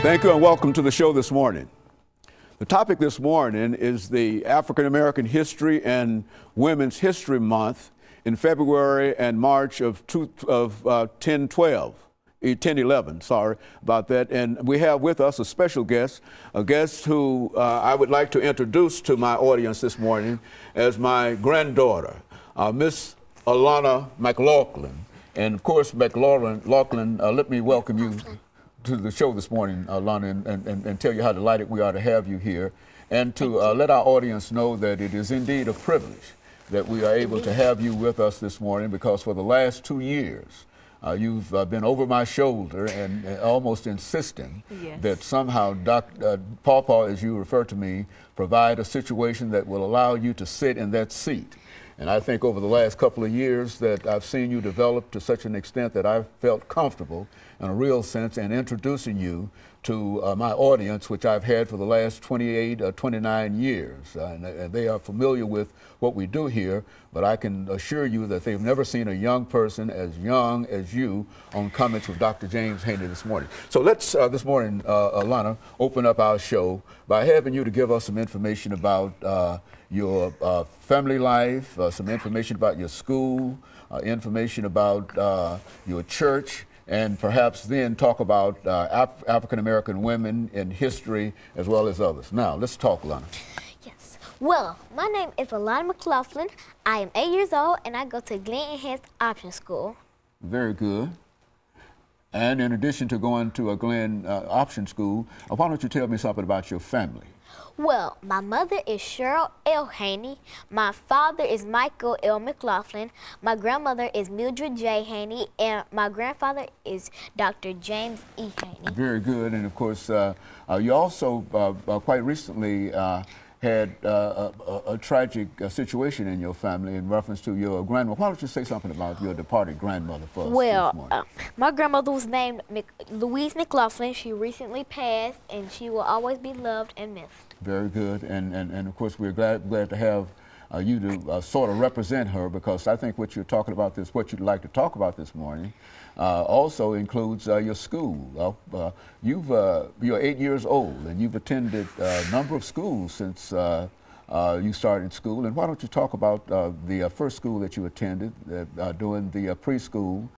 Thank you and welcome to the show this morning. The topic this morning is the African American History and Women's History Month in February and March of 1011, sorry about that. And we have with us a special guest, a guest who I would like to introduce to my audience this morning as my granddaughter, Miss Alana McLaughlin. And of course, McLaughlin, let me welcome you to the show this morning, Alana, and tell you how delighted we are to have you here, and to let our audience know that it is indeed a privilege that we are able to have you with us this morning, because for the last 2 years, you've been over my shoulder and almost insisting that somehow Pawpaw, as you refer to me, provide a situation that will allow you to sit in that seat. And I think over the last couple of years that I've seen you develop to such an extent that I've felt comfortable in a real sense in introducing you to my audience, which I've had for the last 28 or 29 years. And they are familiar with what we do here, but I can assure you that they've never seen a young person as young as you on Comments with Dr. James Haney this morning. So let's, this morning, Alana, open up our show by having you to give us some information about your family life, some information about your school, information about your church, and perhaps then talk about African American women in history as well as others. Now, let's talk, Alana. Yes. Well, my name is Alana McLaughlin. I am 8 years old, and I go to Glen Enhanced Option School. Very good. And in addition to going to a Glen Option School, why don't you tell me something about your family? Well, my mother is Cheryl L. Haney. My father is Michael L. McLaughlin. My grandmother is Mildred J. Haney. And my grandfather is Dr. James E. Haney. Very good. And of course, you also quite recently had a tragic situation in your family in reference to your grandmother. Why don't you say something about your departed grandmother for us? Well, my grandmother was named Louise McLaughlin. She recently passed, and she will always be loved and missed. Very good. And of course, we're glad to have you to sort of represent her, because I think what you're talking about what you'd like to talk about this morning also includes your school. You're 8 years old, and you've attended a number of schools since you started school. And why don't you talk about the first school that you attended during the preschool